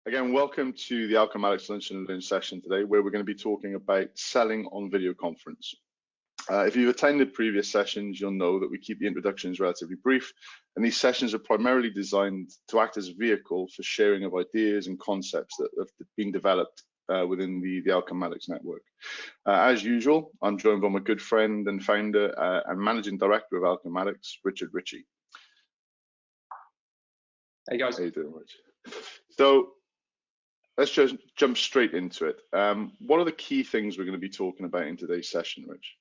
Again, welcome to the Alchematics Lunch and Learn session today, where we're going to be talking about selling on video conference. If you've attended previous sessions, you'll know that we keep the introductions relatively brief, and these sessions are primarily designed to act as a vehicle for sharing of ideas and concepts that have been developed within the Alchematics network. As usual, I'm joined by my good friend and founder and managing director of Alchematics, Richard Ritchie. Hey guys. How you doing, Rich? So let's just jump straight into it. What are the key things we're going to be talking about in today's session, Rich?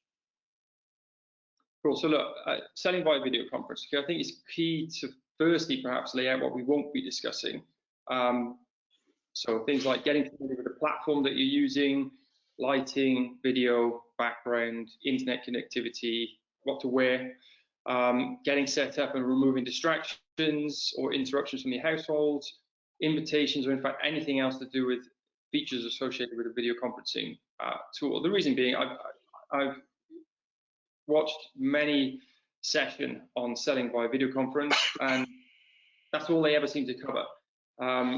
Cool. So look, selling via video conference. Okay, I think it's key to firstly perhaps lay out what we won't be discussing. So things like getting familiar with the platform that you're using, lighting, video, background, internet connectivity, what to wear, getting set up and removing distractions or interruptions from your household, invitations, or in fact anything else to do with features associated with a video conferencing tool. The reason being, I've watched many sessions on selling via video conference, and that's all they ever seem to cover.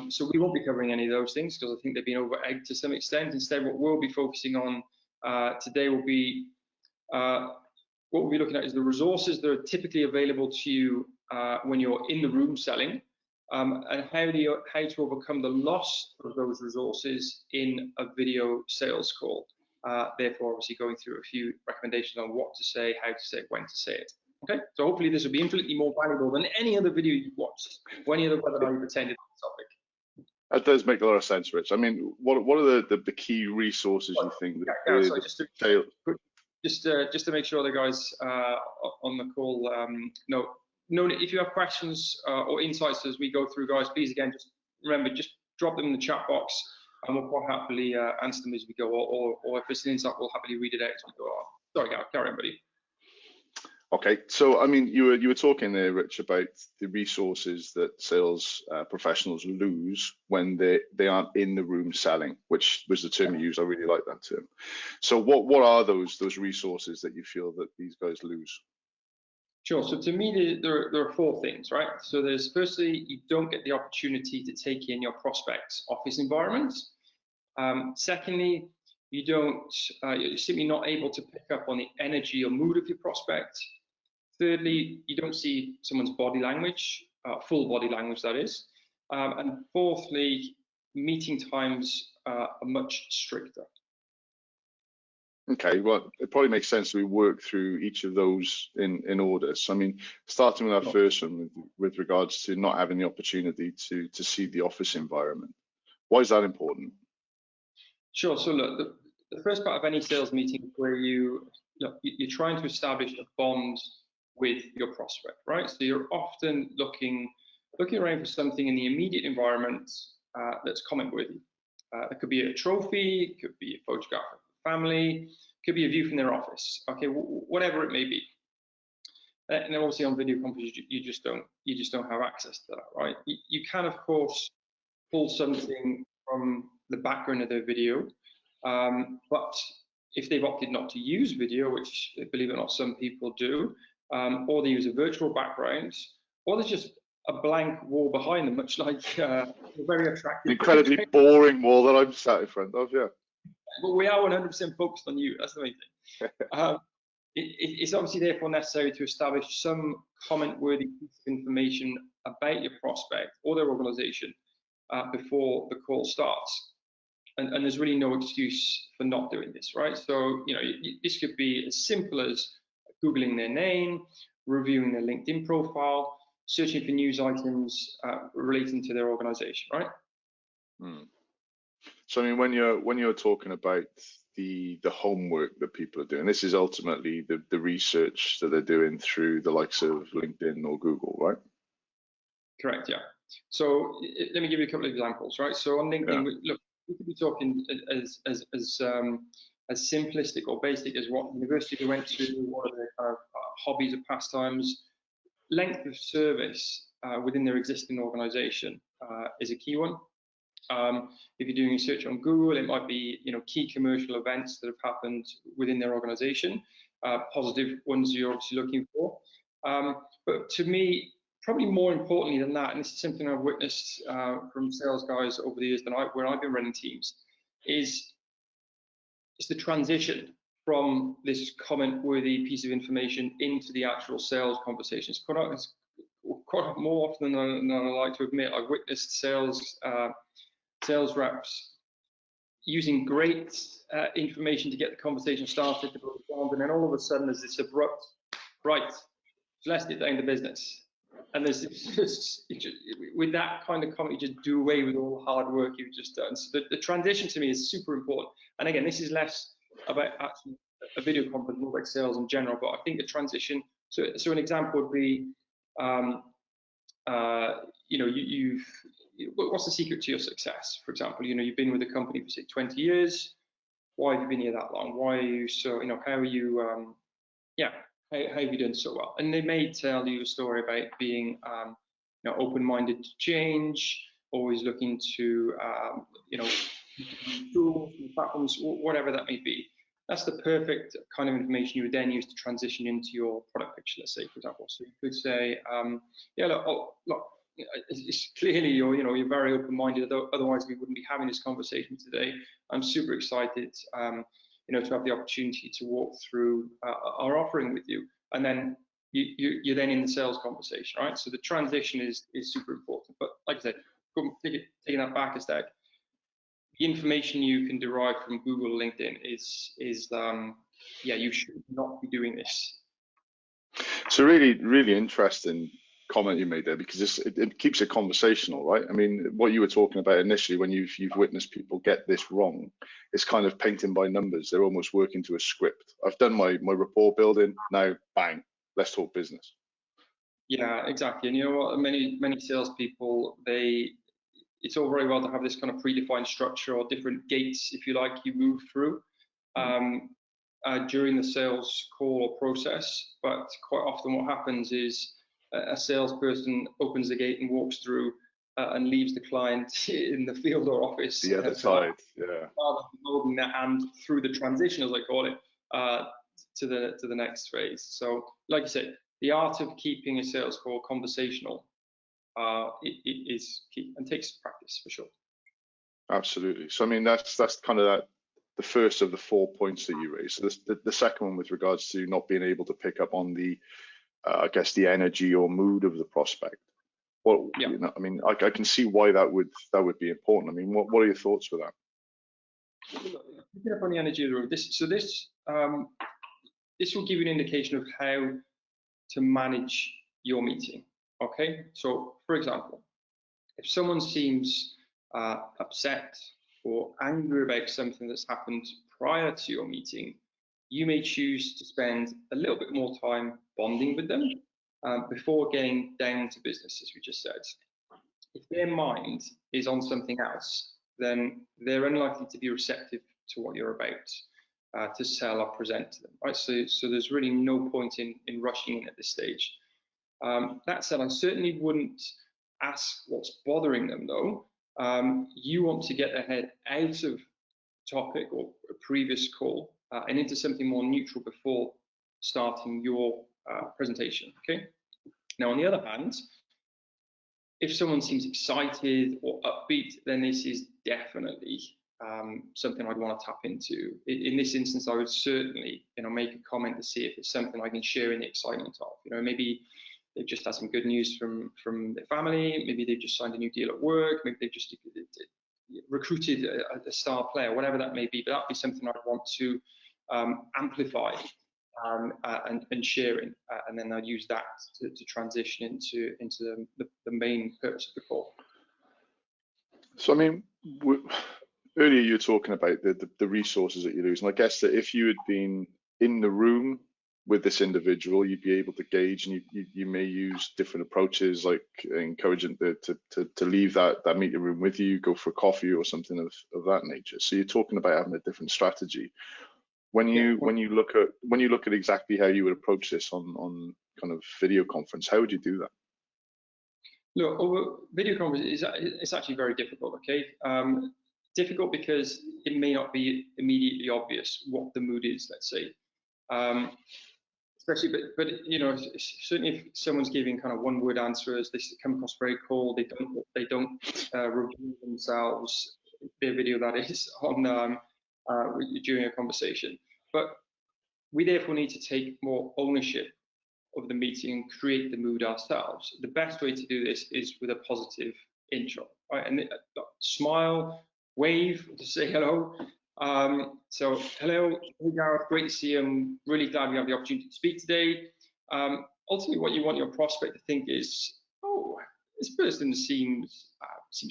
So we won't be covering any of those things because I think they've been over-egged to some extent. Instead, what we'll be focusing on today will be what we'll be looking at is the resources that are typically available to you when you're in the room selling, and how to overcome the loss of those resources in a video sales call. Therefore, obviously going through a few recommendations on what to say, how to say it, when to say it. Okay, so hopefully this will be infinitely more valuable than any other video you've watched or any other webinar you've attended on the topic. That does make a lot of sense, Rich. I mean, what are the key resources you think that just to make sure the guys on the call know if you have questions or insights as we go through, guys, please again just remember, just drop them in the chat box and we'll quite happily answer them as we go, or if it's an insight, we'll happily read it out as we go on. Sorry, carry on, buddy. Okay, so I mean, you were talking there, Rich, about the resources that sales professionals lose when they aren't in the room selling, which was the term you used. I really like that term. So what are those resources that you feel that these guys lose? Sure. So to me, there are four things, right? So there's firstly, you don't get the opportunity to take in your prospect's office environment. Secondly, you're simply not able to pick up on the energy or mood of your prospect. Thirdly, you don't see someone's body language, full body language that is. And fourthly, meeting times are much stricter. Okay, well, it probably makes sense that we work through each of those in order. So, I mean, starting with our first one with regards to not having the opportunity to see the office environment. Why is that important? Sure. So look, the first part of any sales meeting is where you're trying to establish a bond with your prospect, right? So you're often looking around for something in the immediate environment that's comment worthy. It could be a trophy, it could be a photograph of the family, it could be a view from their office. Okay, whatever it may be. And then obviously on video conference, you just don't have access to that, right? You can of course pull something from the background of their video, but if they've opted not to use video, which believe it or not some people do, or they use a virtual background, or there's just a blank wall behind them, much like a very attractive, incredibly boring wall that I'm sat in front of, yeah. But we are 100% focused on you. That's the main thing. It's obviously therefore necessary to establish some comment-worthy piece of information about your prospect or their organization before the call starts. And there's really no excuse for not doing this, right? So, this could be as simple as Googling their name, reviewing their LinkedIn profile, searching for news items relating to their organization, right? So I mean, when you're talking about the homework that people are doing, this is ultimately the research that they're doing through the likes of LinkedIn or Google, right? Correct, yeah. So let me give you a couple of examples, right? So on LinkedIn, look, we could be talking as simplistic or basic as what university they went to, what are their kind of hobbies or pastimes. Length of service within their existing organization is a key one. If you're doing research on Google, it might be key commercial events that have happened within their organization, positive ones you're obviously looking for. But to me, probably more importantly than that, and this is something I've witnessed from sales guys over the years where I've been running teams, is the transition from this comment-worthy piece of information into the actual sales conversations. Quite more often than I like to admit, I've witnessed sales reps using great information to get the conversation started, and then all of a sudden there's this abrupt, right, let's get down to business. And there's just, with that kind of comment, you just do away with all the hard work you've just done. So the transition to me is super important. And again, this is less about actually a video conference, more like sales in general. But I think the transition. So an example would be, what's the secret to your success? For example, you've been with the company for say 20 years. Why have you been here that long? Why are you so? How are you? How have you done so well? And they may tell you a story about being, open-minded to change, always looking to, tools, platforms, whatever that may be. That's the perfect kind of information you would then use to transition into your product picture, let's say, for example. So you could say, look, it's clearly you're very open-minded. Otherwise, we wouldn't be having this conversation today. I'm super excited. To have the opportunity to walk through our offering with you, and then you're then in the sales conversation, right? So the transition is super important. But like I said, taking that back a step, the information you can derive from Google, LinkedIn is you should not be doing this. So really interesting comment you made there, because it keeps it conversational, right? I mean, what you were talking about initially, when you've witnessed people get this wrong, it's kind of painting by numbers. They're almost working to a script. I've done my rapport building, now bang, let's talk business. Yeah, exactly. And you know what, many salespeople, it's all very well to have this kind of predefined structure or different gates, if you like, you move through during the sales call or process. But quite often what happens is a salesperson opens the gate and walks through and leaves the client in the field or office. The other side, yeah. Rather than holding their hand through the transition, as I call it, to the next phase. So, like you said, the art of keeping a sales call conversational it is key and takes practice for sure. Absolutely. So, I mean, that's kind of the first of the 4 points that you raised. So the second one, with regards to not being able to pick up on the I guess the energy or mood of the prospect. Well, yeah. I mean, I can see why that would be important. I mean, what are your thoughts with that? Picking up on the energy of the room. This will give you an indication of how to manage your meeting. Okay. So, for example, if someone seems upset or angry about something that's happened prior to your meeting, you may choose to spend a little bit more time bonding with them before getting down to business, as we just said. If their mind is on something else, then they're unlikely to be receptive to what you're about to sell or present to them. Right? So there's really no point in rushing in at this stage. That said, I certainly wouldn't ask what's bothering them, though. You want to get their head out of topic or a previous call and into something more neutral before starting your presentation. Okay. Now, on the other hand, if someone seems excited or upbeat, then this is definitely something I'd want to tap into. In this instance, I would certainly, make a comment to see if it's something I can share in the excitement of. Maybe they've just had some good news from their family. Maybe they've just signed a new deal at work. Maybe they've just recruited a star player, whatever that may be. But that'd be something I'd want to amplify and sharing, and then I'd use that to transition into the main purpose of the call. So, I mean, earlier you were talking about the resources that you lose, and I guess that if you had been in the room with this individual, you'd be able to gauge, and you may use different approaches, like encouraging to leave that meeting room with you, go for a coffee or something of that nature. So you're talking about having a different strategy. When you look at exactly how you would approach this on kind of video conference, how would you do that? Look, over video conference it's actually very difficult. Okay, difficult because it may not be immediately obvious what the mood is. Let's say. especially, but you know, certainly if someone's giving kind of one-word answers, they come across very cold. They don't review themselves, their video that is, on during a conversation. But we therefore need to take more ownership of the meeting and create the mood ourselves. The best way to do this is with a positive intro, right? And smile, wave to say hello. So hello, hey Gareth, great to see you. I'm really glad we have the opportunity to speak today. Ultimately, what you want your prospect to think is, oh, this person seems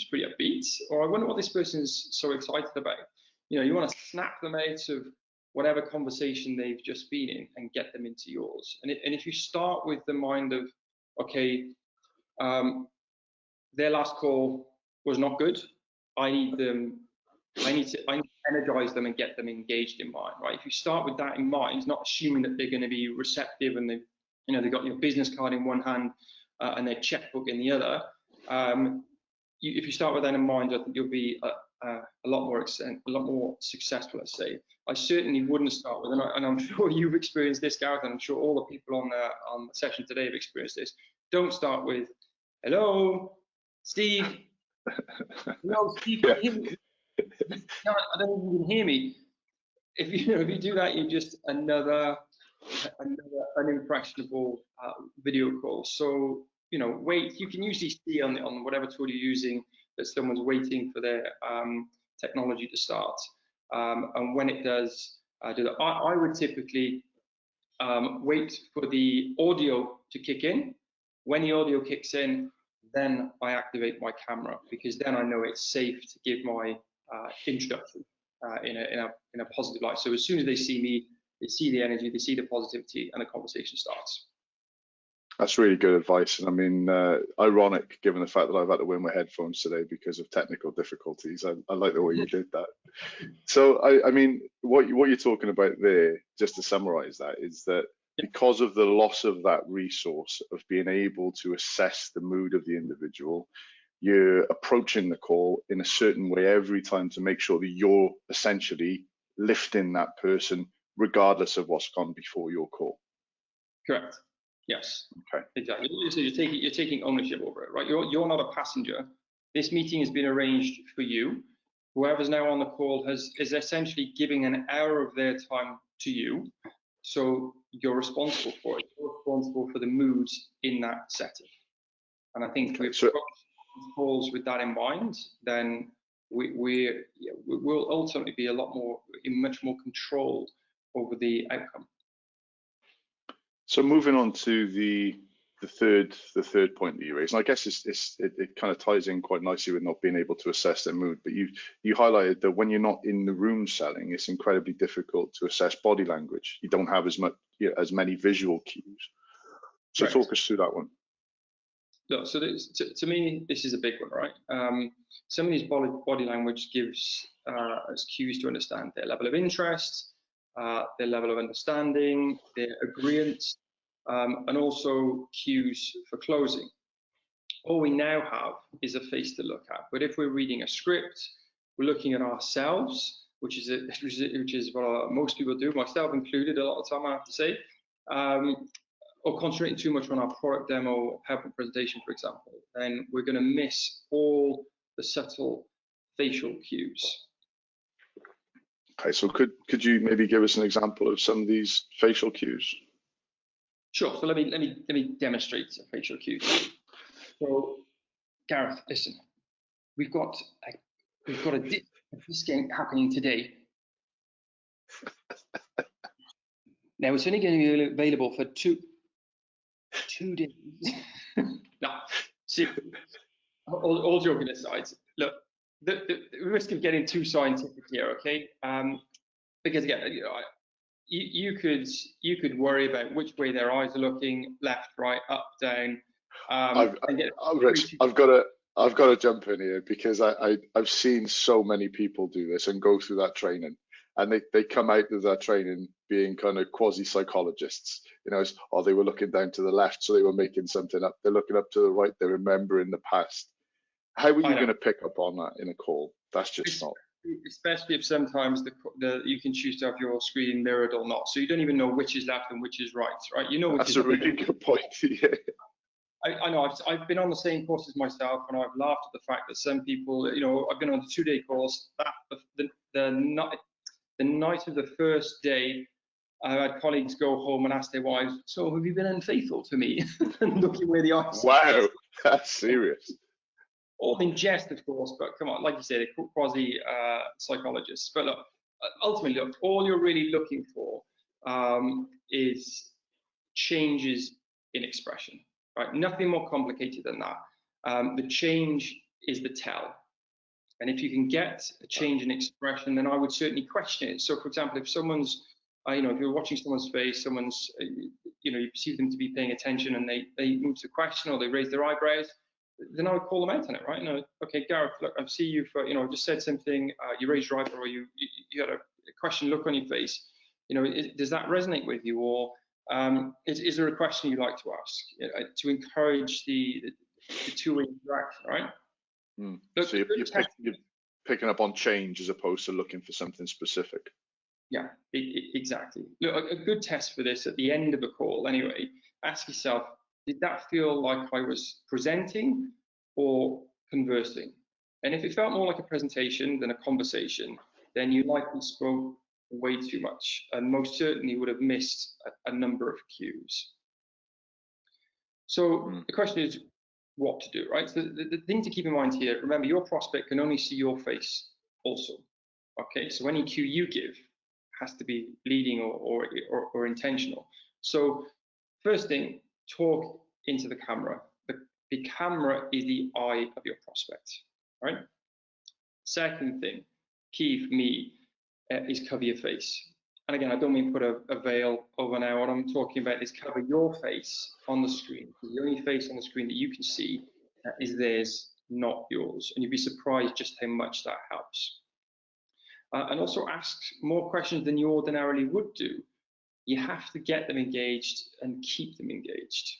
pretty upbeat, or I wonder what this person is so excited about. You know, you want to snap them out of whatever conversation they've just been in and get them into yours. And if you start with the mind of, okay, their last call was not good, I need to energize them and get them engaged in mine, right? If you start with that in mind, not assuming that they're going to be receptive and they've got your business card in one hand and their checkbook in the other. If you start with that in mind, I think you'll be a lot more successful, let's say. I certainly wouldn't start with, and I'm sure you've experienced this, Gareth, and I'm sure all the people on the session today have experienced this. Don't start with, hello, Steve. Hello, Steve. Can you hear me? No, I don't think you can hear me. If you do that, you're just another unimpressionable video call. So, you know, wait. You can usually see on whatever tool you're using that someone's waiting for their technology to start. And when it does do that, I would typically wait for the audio to kick in. When the audio kicks in, then I activate my camera, because then I know it's safe to give my introduction in a positive light. So as soon as they see me, they see the energy, they see the positivity, and the conversation starts. That's really good advice. And I mean, ironic given the fact that I've had to wear my headphones today because of technical difficulties. I like the way you did that. So, I mean, what you're talking about there, just to summarize that, is that because of the loss of that resource of being able to assess the mood of the individual, you're approaching the call in a certain way every time to make sure that you're essentially lifting that person regardless of what's gone before your call. Correct. Yes. Okay. Exactly. So you're taking ownership over it, right? You're not a passenger. This meeting has been arranged for you. Whoever's now on the call is essentially giving an hour of their time to you. So you're responsible for it. You're responsible for the moods in that setting. And I think if we calls with that in mind, then we'll ultimately be in much more control over the outcome. So moving on to the third point that you raised, and I guess it kind of ties in quite nicely with not being able to assess their mood. But you highlighted that when you're not in the room selling, it's incredibly difficult to assess body language. You don't have as many visual cues. So Correct. Talk us through that one. Look, so to me, this is a big one, right? Some of these body language gives us cues to understand their level of interest, their level of understanding, their agreement, and also cues for closing. All we now have is a face to look at. But if we're reading a script, we're looking at ourselves, which is what most people do, myself included, a lot of time I have to say, or concentrating too much on our product demo or PowerPoint presentation, for example, then we're going to miss all the subtle facial cues. Okay, so could you maybe give us an example of some of these facial cues? Sure. So let me demonstrate a facial cue. So, Gareth, listen, we've got a discount happening today. Now it's only going to be available for two days. No, see, all joking aside, look, the risk of getting too scientific here, okay? Because again, you could worry about which way their eyes are looking, left, right, up, down. Rich, I've got to jump in here because I've seen so many people do this and go through that training, and they come out of that training being kind of quasi-psychologists. You know, they were looking down to the left, so they were making something up. They're looking up to the right, they're remembering the past. How are you going to pick up on that in a call? That's just not especially if sometimes you can choose to have your screen mirrored or not, so you don't even know which is left and which is right. Right? You know which That's is a really good point. Yeah. I know I've been on the same courses myself, and I've laughed at the fact that some people, you know, I've been on a 2-day course. That the night of the first day, I had colleagues go home and ask their wives, "So have you been unfaithful to me?" and looking where the eyes. Wow, that's serious. All in jest, of course, but come on, like you said, quasi psychologists. But look, ultimately, look, all you're really looking for is changes in expression, right? Nothing more complicated than that. The change is the tell. And if you can get a change in expression, then I would certainly question it. So, for example, if someone's, you know, if you're watching someone's face, someone's, you know, you perceive them to be paying attention and they move to question or they raise their eyebrows, then I would call them out on it, right? No, okay, Gareth, look, I see you for, you know, just said something, you raised your eyebrow, or you had a question look on your face. You know, does that resonate with you? Or is there a question you'd like to ask to encourage the two-way interaction, right? Look, so you're picking up on change as opposed to looking for something specific. Yeah, exactly. Look, a good test for this at the end of a call, anyway, ask yourself, did that feel like I was presenting or conversing? And if it felt more like a presentation than a conversation, then you likely spoke way too much and most certainly would have missed a number of cues. So the question is what to do, right? So the thing to keep in mind here, remember, your prospect can only see your face also. Okay, so any cue you give has to be leading or intentional. So first thing, talk into the camera. The camera is the eye of your prospect, right? Second thing, key for me, is cover your face. And again, I don't mean put a veil over now. What I'm talking about is cover your face on the screen. The only face on the screen that you can see is theirs, not yours. And you'd be surprised just how much that helps. And also ask more questions than you ordinarily would do. You have to get them engaged and keep them engaged.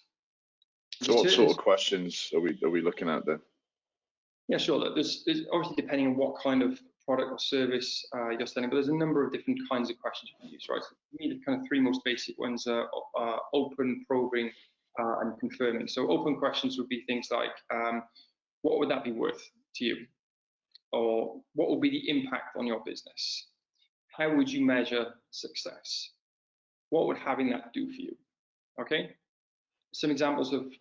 So what sort of questions are we looking at then? Yeah, sure. Look, there's obviously depending on what kind of product or service you're selling, but there's a number of different kinds of questions you can use, right? So for me, the kind of 3 most basic ones are open, probing, and confirming. So open questions would be things like, what would that be worth to you? Or what will be the impact on your business? How would you measure success? What would having that do for you? Okay. Some examples of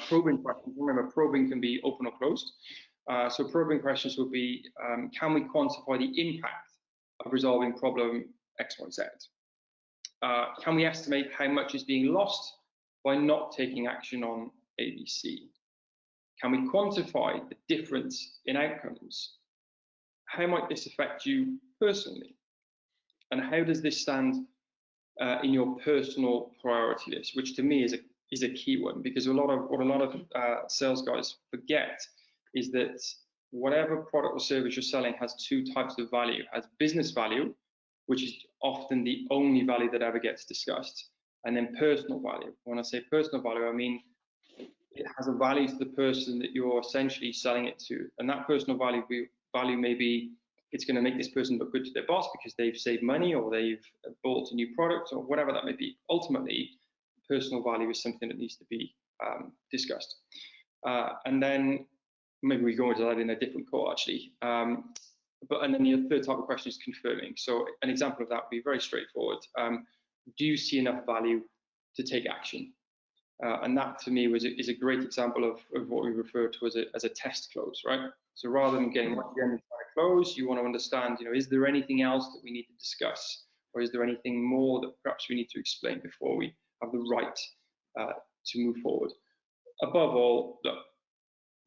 probing questions. Remember, probing can be open or closed. So probing questions would be, can we quantify the impact of resolving problem X, Y, Z? Can we estimate how much is being lost by not taking action on ABC? Can we quantify the difference in outcomes? How might this affect you personally? And how does this stand in your personal priority list, which to me is a key one, because what a lot of sales guys forget is that whatever product or service you're selling has 2 types of value. It has business value, which is often the only value that ever gets discussed, and then personal value. When I say personal value, I mean it has a value to the person that you're essentially selling it to, and that personal value may be it's going to make this person look good to their boss because they've saved money or they've bought a new product or whatever that may be. Ultimately, personal value is something that needs to be discussed. And then maybe we go into that in a different call actually. And then the third type of question is confirming. So an example of that would be very straightforward. Do you see enough value to take action? And that to me is a great example of what we refer to as a test close, right? So rather than getting right to the end and trying to close, you want to understand, is there anything else that we need to discuss, or is there anything more that perhaps we need to explain before we have the right to move forward? Above all, look,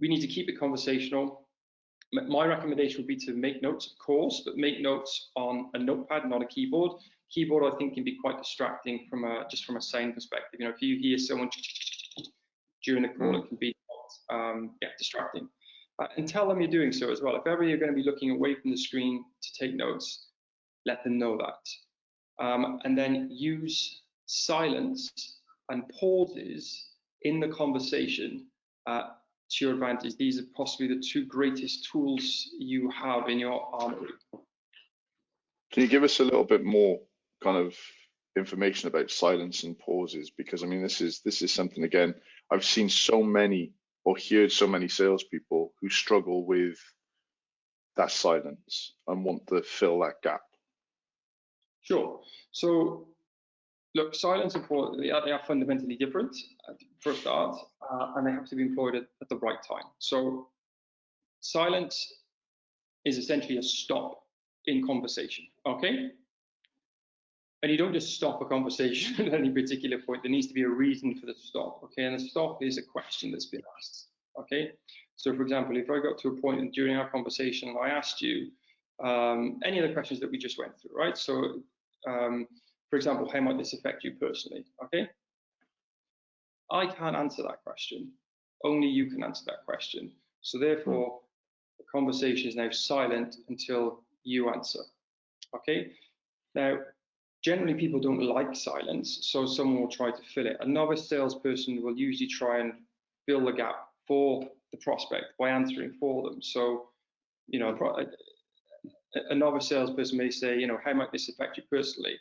we need to keep it conversational. My recommendation would be to make notes, of course, but make notes on a notepad, not a keyboard. Keyboard, I think, can be quite distracting just from a sound perspective. If you hear someone during the call, it can be distracting. And tell them you're doing so as well. If ever you're going to be looking away from the screen to take notes, let them know that. And then use silence and pauses in the conversation to your advantage. These are possibly the two greatest tools you have in your armory. Can you give us a little bit more kind of information about silence and pauses? Because I mean, this is something, again, I've seen so many or heard so many salespeople who struggle with that silence and want to fill that gap. Sure. So look, silence and pause, they are fundamentally different for a start, and they have to be employed at the right time. So silence is essentially a stop in conversation, okay? And you don't just stop a conversation at any particular point. There needs to be a reason for the stop, okay? And the stop is a question that's been asked, okay? So for example, if I got to a point during our conversation and I asked you any of the questions that we just went through, right? So for example, how might this affect you personally, okay? I can't answer that question. Only you can answer that question. So therefore, the conversation is now silent until you answer, okay? Now, generally people don't like silence, so someone will try to fill it. A novice salesperson will usually try and fill the gap for the prospect by answering for them. So, you know, a novice salesperson may say, you know, how might this affect you personally?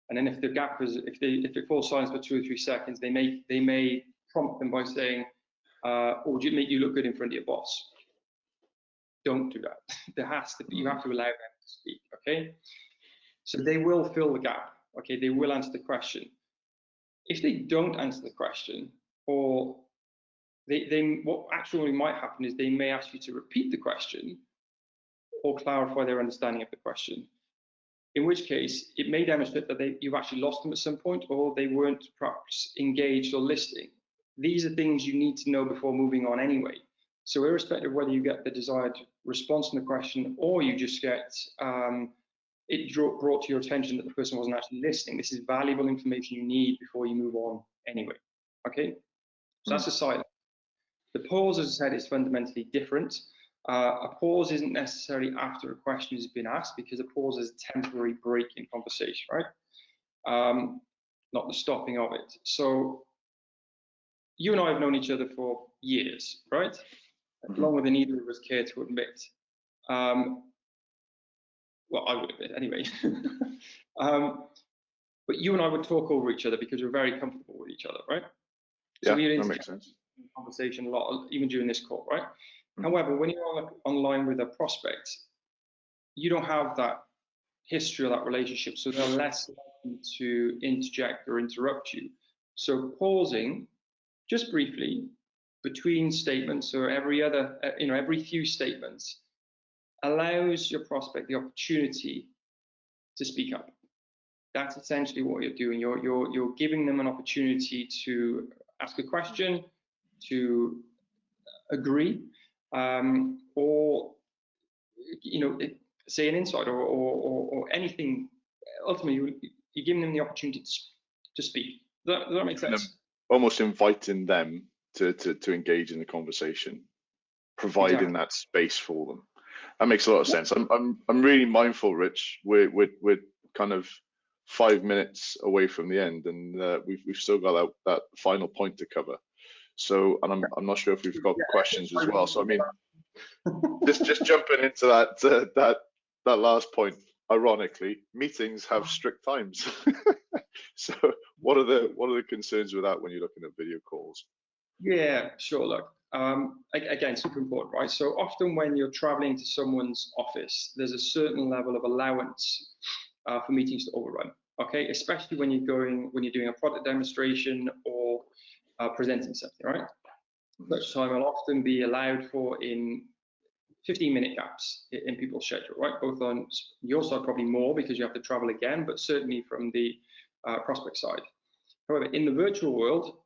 And then if the gap is, if it falls silent for 2 or 3 seconds, they may prompt them by saying, or would it make you look good in front of your boss? Don't do that. There has to be, you have to allow them to speak, okay? So they will fill the gap, okay? They will answer the question. If they don't answer the question, or what actually might happen is they may ask you to repeat the question or clarify their understanding of the question. In which case, it may demonstrate that you've actually lost them at some point, or they weren't perhaps engaged or listening. These are things you need to know before moving on anyway. So irrespective of whether you get the desired response to the question or you just get it brought to your attention that the person wasn't actually listening, this is valuable information you need before you move on anyway, okay? So that's the silence. The pause, as I said, is fundamentally different. A pause isn't necessarily after a question has been asked, because a pause is a temporary break in conversation, right? Not the stopping of it. So you and I have known each other for years, right? Longer than either of us care to admit. Well, I would admit anyway. But you and I would talk over each other because we're very comfortable with each other, right? Yeah, so we that makes sense. Conversation a lot, even during this call, right? However, when you're online with a prospect, you don't have that history or that relationship, so they're less likely to interject or interrupt you. So pausing, just briefly, between statements or every few statements, allows your prospect the opportunity to speak up. That's essentially what you're doing. You're giving them an opportunity to ask a question, to agree, or say an insight or anything. Ultimately, you're giving them the opportunity to speak. Does that make sense? Almost inviting them to engage in the conversation, providing that space for them. That makes a lot of sense. I'm really mindful, Rich. We're kind of 5 minutes away from the end, and we've still got that final point to cover. So, and I'm not sure if we've got questions as well. So I mean, just jumping into that last point. Ironically, meetings have strict times. So what are the concerns with that when you're looking at video calls? Yeah, sure. Look, again, super important, right? So often when you're traveling to someone's office, there's a certain level of allowance for meetings to overrun. Okay, especially when you're doing a product demonstration or presenting something, right? Such time will often be allowed for in 15-minute gaps in people's schedule, right? Both on your side, probably more because you have to travel again, but certainly from the prospect side. However, in the virtual world,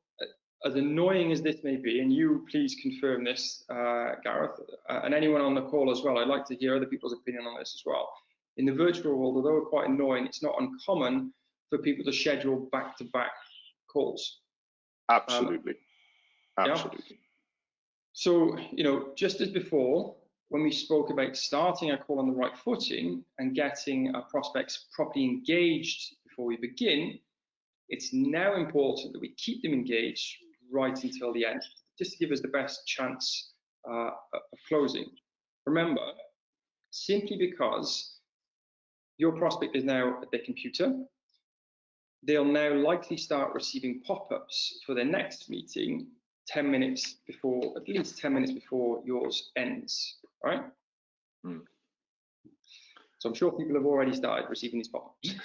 as annoying as this may be, and you please confirm this, Gareth, and anyone on the call as well, I'd like to hear other people's opinion on this as well. In the virtual world, although quite annoying, it's not uncommon for people to schedule back-to-back calls. Absolutely. Absolutely. Yeah? So, just as before, when we spoke about starting a call on the right footing and getting our prospects properly engaged before we begin, it's now important that we keep them engaged right until the end, just to give us the best chance of closing. Remember, simply because your prospect is now at their computer, they'll now likely start receiving pop-ups for their next meeting 10 minutes before, at least 10 minutes before yours ends, right? So I'm sure people have already started receiving these pop-ups.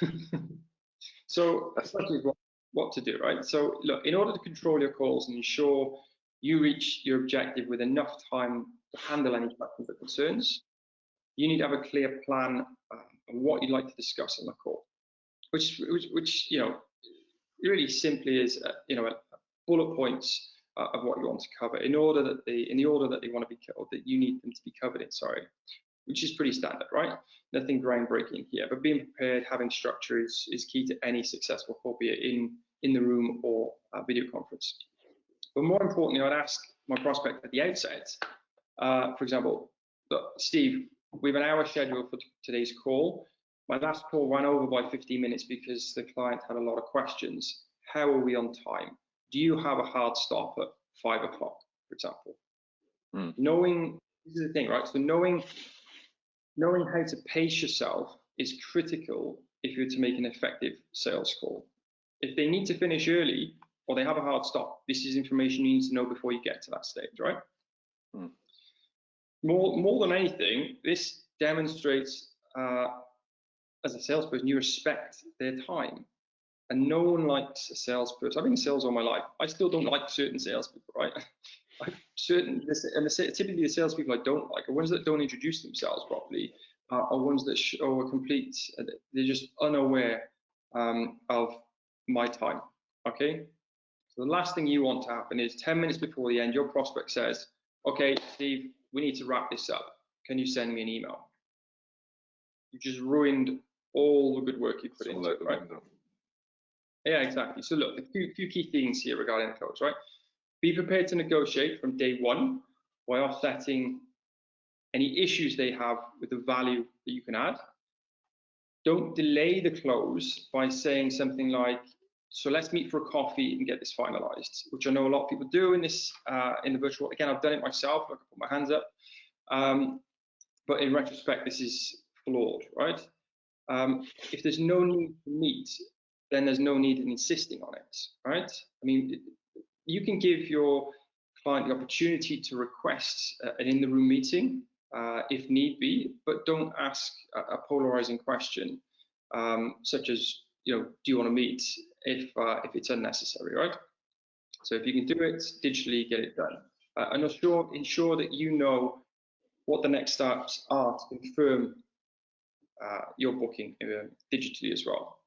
So the question is what to do, right? So look, in order to control your calls and ensure you reach your objective with enough time to handle any questions or concerns, you need to have a clear plan of what you'd like to discuss on the call, which you know, really simply is you know, bullet points of what you want to cover in order that in the order that they want to be covered, that you need them to be covered in. Sorry, which is pretty standard, right? Nothing groundbreaking here, but being prepared, having structure is key to any successful call, be it in the room or video conference. But more importantly, I'd ask my prospect at the outset, for example, look, Steve, we have an hour scheduled for today's call. My last call ran over by 15 minutes because the client had a lot of questions. How are we on time? Do you have a hard stop at 5 o'clock, for example? Knowing, this is the thing, right? So knowing how to pace yourself is critical if you're to make an effective sales call. If they need to finish early or they have a hard stop, this is information you need to know before you get to that stage, right? More than anything, this demonstrates as a salesperson, you respect their time. And no one likes a salesperson. I've been in sales all my life. I still don't like certain salespeople, right? Typically the salespeople I don't like are ones that don't introduce themselves properly, are ones that show a complete, they're just unaware of my time, okay? So the last thing you want to happen is 10 minutes before the end, your prospect says, okay, Steve, we need to wrap this up. Can you send me an email? You just ruined all the good work you put into it, right? Yeah, exactly. So look, a few key things here regarding the close, right? Be prepared to negotiate from day one by offsetting any issues they have with the value that you can add. Don't delay the close by saying something like, so let's meet for a coffee and get this finalized, which I know a lot of people do in this in the virtual. Again, I've done it myself. I can put my hands up. But in retrospect, this is flawed, right? If there's no need to meet, then there's no need in insisting on it, right? I mean, you can give your client the opportunity to request an in-the-room meeting if need be, but don't ask a polarizing question such as, you know, do you want to meet if it's unnecessary, right? So if you can do it digitally, get it done. And ensure that you know what the next steps are to confirm your booking digitally as well.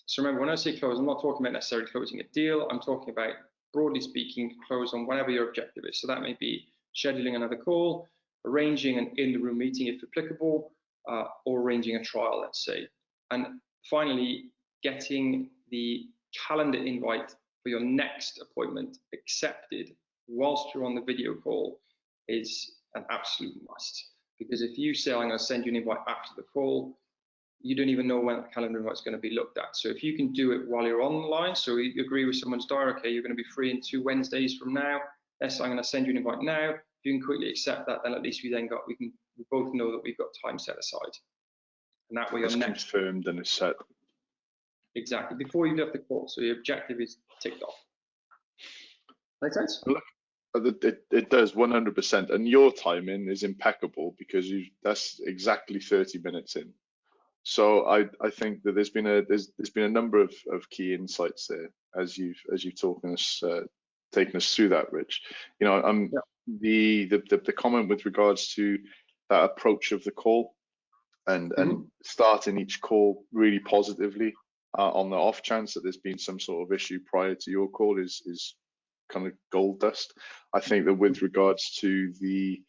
So remember, when I say close, I'm not talking about necessarily closing a deal. I'm talking about, broadly speaking, close on whatever your objective is. So that may be scheduling another call, arranging an in-the-room meeting if applicable, or arranging a trial, let's say. And finally, getting the calendar invite for your next appointment accepted whilst you're on the video call is an absolute must. Because if you say, I'm going to send you an invite after the call, you don't even know when that calendar invite is going to be looked at. So if you can do it while you're online, so you agree with someone's diary, okay, you're going to be free in 2 Wednesdays from now. Yes, I'm going to send you an invite now. If you can quickly accept that, then at least we both know that we've got time set aside. And that way, it's confirmed and it's set. Exactly, before you have the call. So your objective is ticked off. Make sense? Look, it does 100%, and your timing is impeccable because that's exactly 30 minutes in. So I think that there's been a number of key insights there as you've taken us through that, Rich. You know, the comment with regards to that approach of the call and starting each call really positively on the off chance that there's been some sort of issue prior to your call is kind of gold dust. I think that with regards to the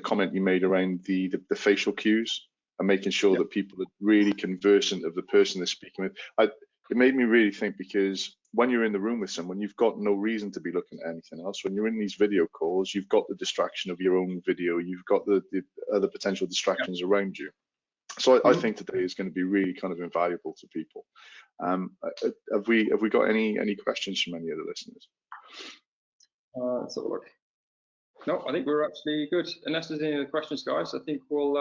comment you made around the facial cues and making sure that people are really conversant of the person they're speaking with, it made me really think, because when you're in the room with someone, you've got no reason to be looking at anything else. When you're in these video calls, you've got the distraction of your own video, you've got the other potential distractions around you. So I think today is going to be really kind of invaluable to people. Have we got any questions from any of the listeners? Let's have a look. No, I think we're actually good. Unless there's any other questions, guys, I think we'll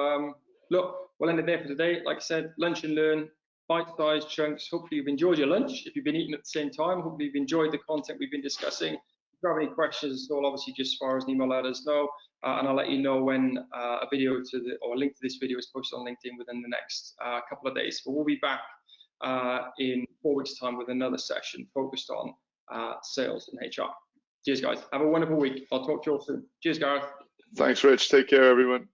we'll end it there for today. Like I said, lunch and learn, bite-sized chunks. Hopefully you've enjoyed your lunch. If you've been eating at the same time, hopefully you've enjoyed the content we've been discussing. If you have any questions at all, obviously just fire us an email, let us know, and I'll let you know when a video or a link to this video is posted on LinkedIn within the next couple of days. But we'll be back in 4 weeks' time with another session focused on sales and HR. Cheers, guys. Have a wonderful week. I'll talk to you all soon. Cheers, Gareth. Thanks, Rich. Take care, everyone.